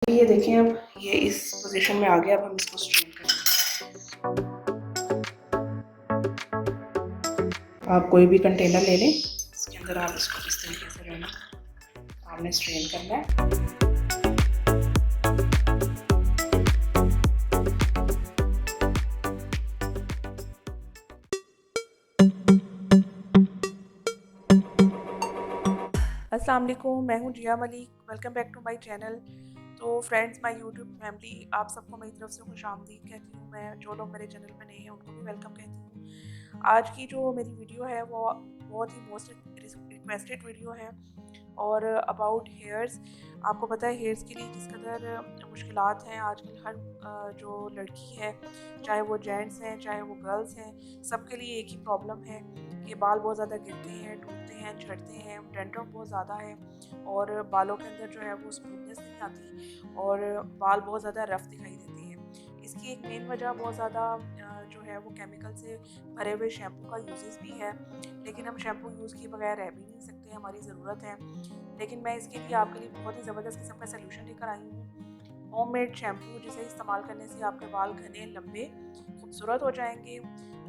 ये देखें, अब ये इस पोजीशन में आ गया। अब हम इसको स्ट्रेन करें। आप कोई भी कंटेनर ले लें, इसके अंदर आप इसको इस तरीके से रहना आपने स्ट्रेन करना है। अस्सलाम वालेकुम, मैं हूँ Jiya Malik. Welcome back to my channel. तो फ्रेंड्स, माय यूट्यूब फैमिली, आप सबको मेरी तरफ से खुशामदीद कहती हूँ। मैं जो लोग मेरे चैनल पे नए हैं उनको भी वेलकम कहती हूँ। आज की जो मेरी वीडियो है वो बहुत ही मोस्ट रिक्वेस्टेड वीडियो है और अबाउट हेयर्स। आपको पता है हेयर्स के लिए किस कदर मुश्किलात हैं आजकल। हर जो लड़की है, चाहे वो जेंट्स हैं चाहे वो गर्ल्स हैं, सबके लिए एक ही प्रॉब्लम है कि बाल बहुत ज़्यादा गिरते हैं, टूटते हैं, झड़ते हैं, डैंड्रफ बहुत ज़्यादा है और बालों के अंदर जो है वो स्मूथनेस नहीं आती और बाल बहुत ज़्यादा रफ दिखाई देते हैं। इसकी एक मेन वजह बहुत ज़्यादा जो है वो केमिकल से भरे हुए शैम्पू का यूजेस भी है, लेकिन हम शैम्पू यूज़ किए बगैर रह भी नहीं सकते, हमारी ज़रूरत है। लेकिन मैं इसके लिए आपके लिए बहुत ही ज़बरदस्त किस्म का सलूशन लेकर आई हूँ। होममेड शैम्पू जिसे इस्तेमाल करने से आपके बाल घने, लंबे, खूबसूरत हो जाएंगे।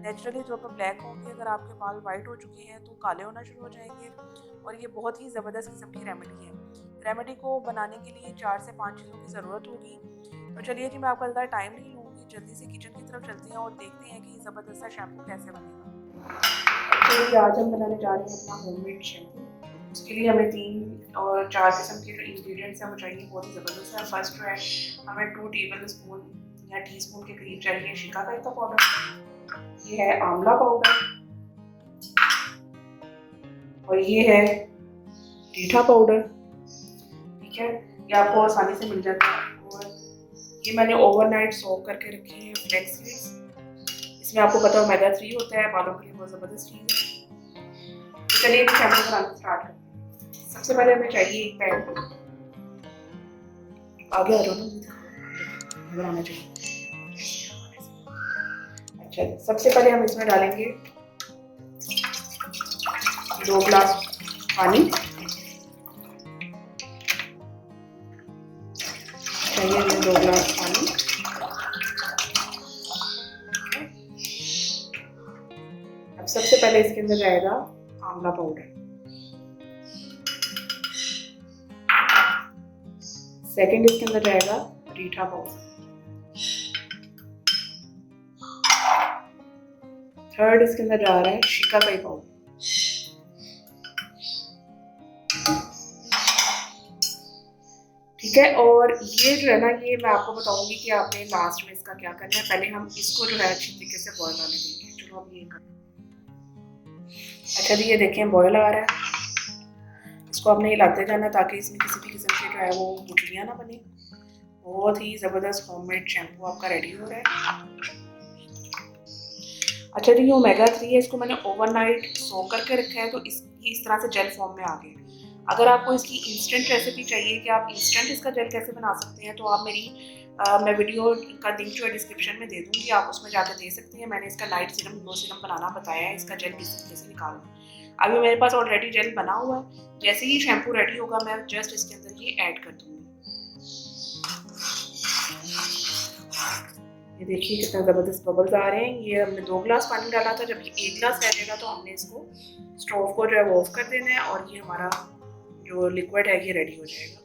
नेचुरली तौर पर ब्लैक होंगे। अगर आपके बाल वाइट हो चुके हैं तो काले होना शुरू हो जाएंगे। और ये बहुत ही ज़बरदस्त किस्म की रेमेडी है। रेमेडी को बनाने के लिए 4 से 5 चीज़ों की ज़रूरत होगी। तो चलिए जी, मैं आपका ज़्यादा टाइम नहीं लूँगी, जल्दी से किचन की तरफ चलते हैं और देखते हैं कि ज़बरदस्त सा शैम्पू कैसे बनेगा। चलिए, आज हम बनाने जा रहे हैं अपना होममेड शैम्पू। उसके लिए हमें 3 और 4 किस्म के जो इंग्रेडिएंट्स हैं वो चाहिए, बहुत ही ज़बरदस्त है। फर्स्ट जो है, हमें 2 टेबल स्पून या टीस्पून के करीब चाहिए शिकाकाई का पाउडर। ये है आंवला पाउडर और ये है रीठा पाउडर। ठीक है, ये आपको आसानी से मिल जाता है। और ये मैंने ओवरनाइट सोक करके रखे हैं फ्लैक्स सीड्स। इसमें आपको पता है ओमेगा 3 होता है, बालों के लिए बहुत ज़बरदस्त चीज़ है। तो चलिए शैम्पू बनाना स्टार्ट करते हैं। सबसे पहले हमें चाहिए एक पैन। आगे आ जाओ ना, नजर आना चाहिए। अच्छा, सबसे पहले हम इसमें डालेंगे 2 गिलास पानी। चाहिए हमें 2 गिलास पानी। अब सबसे पहले इसके अंदर जाएगा आंवला पाउडर। सेकंड इसके अंदर जाएगा रीठा पाउडर। थर्ड इसके अंदर जा रहा है शिकाकाई पाउडर। ठीक है, और ये जो है ना, ये मैं आपको बताऊंगी कि आपने लास्ट में इसका क्या करना है। पहले हम इसको जो है अच्छी तरीके से बॉयल आने देंगे। चलो अब ये करते हैं। अच्छा जी, ये देखें बॉयल आ रहा है। इसको आपने हिलाते जाना ताकि इसमें किसी भी किस्म की जो है वो गुठलियाँ ना बने। बहुत ही ज़बरदस्त होममेड शैम्पू आपका रेडी हो रहा है। अच्छा जी, ये ओमेगा 3 है, इसको मैंने ओवरनाइट सोक करके रखा है, तो इस तरह से जेल फॉर्म में आ गया। अगर आपको इसकी इंस्टेंट रेसिपी चाहिए कि आप इंस्टेंट इसका जेल कैसे बना सकते हैं, तो आप मैं वीडियो का लिंक जो है डिस्क्रिप्शन में दे दूँगी, आप उसमें जाकर दे सकते हैं। मैंने इसका लाइट सीरम, ग्लो सीरम बनाना बताया है, इसका जेल किस तरीके से निकालना। अभी मेरे पास ऑलरेडी जेल बना हुआ है। जैसे ही शैम्पू रेडी होगा मैं जस्ट इसके अंदर ये ऐड कर दूँगी। ये देखिए कितना ज़बरदस्त बबल्स आ रहे हैं। ये हमने 2 गिलास पानी डाला था, जब ये 1 गिलास रह जाएगा तो हमने इसको स्टोव को जो है वो ऑफ कर देना है और ये हमारा जो लिक्विड है ये रेडी हो जाएगा।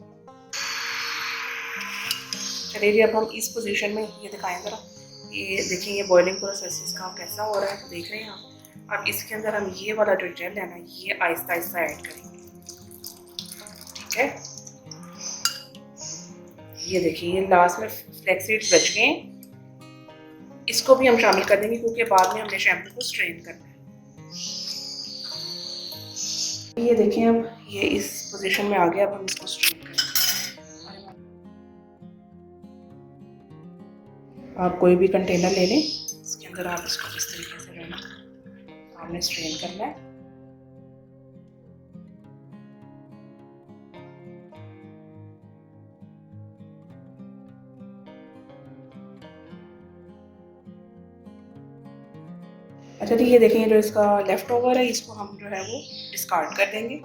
चलिए जी, अब हम इस पोजीशन में ये दिखाएं ज़रा। ये देखिए, ये बॉइलिंग प्रोसेस इसका कैसा हो रहा है, तो देख रहे हैं आप। अब इसके अंदर हम ये वाला जो जेल है ना, ये आहिस्ता आहिस्ता ऐड करेंगे। ठीक है, ये देखिए, ये लास्ट में फ्लैक्स सीड्स बच गए हैं, इसको भी हम शामिल कर देंगे क्योंकि बाद में हमने शैम्पू को स्ट्रेन करना है। ये देखें, अब ये इस पोजीशन में आ गया। अब हम इसको स्ट्रेन करेंगे। आप कोई भी कंटेनर ले लें, इसके अंदर आप इसको इस तरीके से रहना आपने स्ट्रेन करना है। अच्छा जी, ये देखें, जो इसका लेफ्ट ओवर है इसको हम जो है वो डिस्कार्ड कर देंगे।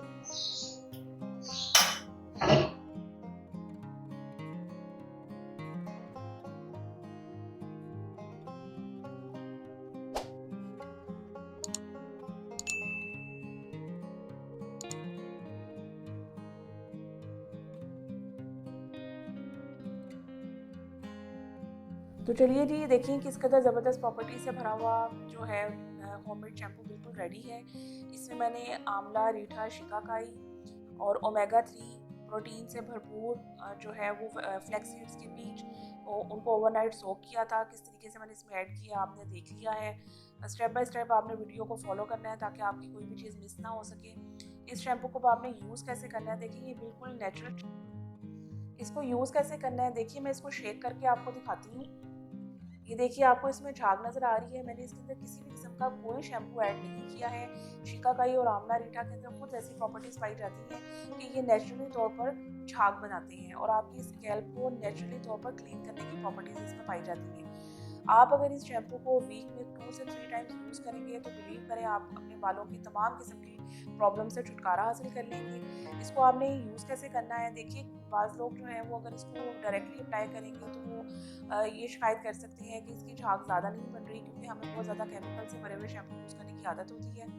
तो चलिए जी, देखिए किस कदर ज़बरदस्त प्रॉपर्टी से भरा हुआ जो है होममेड शैम्पू बिल्कुल रेडी है। इसमें मैंने आंवला, रीठा, शिकाकाई और ओमेगा 3 प्रोटीन से भरपूर जो है वो फ्लैक्स सीड्स के बीज उनको ओवरनाइट सोक किया था। किस तरीके से मैंने इसमें ऐड किया आपने देख लिया है। स्टेप बाय स्टेप आपने वीडियो को फॉलो करना है ताकि आपकी कोई भी चीज़ मिस ना हो सके। इस शैम्पू को आपने यूज़ कैसे करना है, देखिए ये बिल्कुल नेचुरल। इसको यूज़ कैसे करना है, देखिए मैं इसको शेक करके आपको दिखाती हूँ। ये देखिए आपको इसमें झाग नज़र आ रही है। मैंने इसके अंदर किसी भी किस्म का कोई शैम्पू ऐड नहीं किया है। शिकाकाई और आंवला रीठा के अंदर खुद ऐसी प्रॉपर्टीज़ पाई जाती हैं कि ये नेचुरली तौर पर झाग बनाते हैं और आपकी स्कैल्प को नेचुरली तौर पर क्लीन करने की प्रॉपर्टीज़ इसमें पाई जाती हैं। आप अगर इस शैम्पू को वीक में 2 से 3 टाइम्स यूज़ करेंगे तो बिलीव करें आप अपने बालों की तमाम किस्म की प्रॉब्लम से छुटकारा हासिल कर लेंगे। इसको आपने यूज़ कैसे करना है, देखिए बाज़ लोग जो हैं वो अगर इसको डायरेक्टली अप्लाई करेंगे तो वो ये शिकायत कर सकते हैं कि इसकी झाग ज़्यादा नहीं बन रही, क्योंकि हमें बहुत ज़्यादा केमिकल से भरे हुए शैम्पू यूज़ करने की आदत होती है।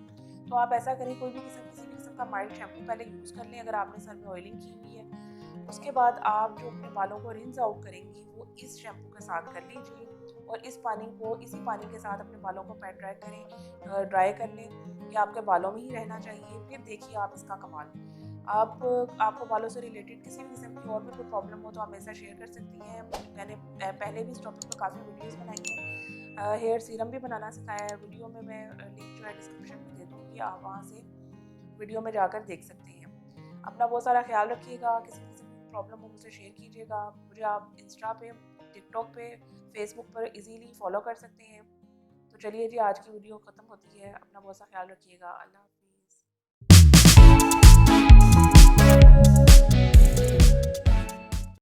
तो आप ऐसा करें, कोई भी किसी भी किस्म का माइल्ड शैम्पू पहले यूज़ कर लें अगर आपने सर में ऑयलिंग की हुई है। उसके बाद आप जो अपने बालों को रिंस आउट करेंगी वो इस शैम्पू के साथ कर लीजिए और इसी पानी के साथ अपने बालों को पैट ड्राई करें, ड्राई कर लें। ये आपके बालों में ही रहना चाहिए। फिर देखिए आप इसका कमाल। आप आपको बालों से रिलेटेड किसी भी किस्म की और भी कोई प्रॉब्लम हो तो आप मेरे साथ शेयर कर सकती हैं। मैंने पहले भी इस टॉपिक पे काफ़ी वीडियोस बनाई हैं। हेयर सीरम भी बनाना सिखाया है। वीडियो में मैं लिंक जो है डिस्क्रिप्शन में दे दूँगी, आप वहाँ से वीडियो में जाकर देख सकते हैं। अपना बहुत सारा ख्याल रखिएगा। किसी किस्म की प्रॉब्लम हो मुझसे शेयर कीजिएगा। मुझे आप इंस्टा पे, टिकटॉक पे, फेसबुक पर इजीली फॉलो कर सकते हैं। तो चलिए जी, आज की वीडियो ख़त्म होती है। अपना बहुत सा ख्याल रखिएगा। अल्लाह हाफ़िज़।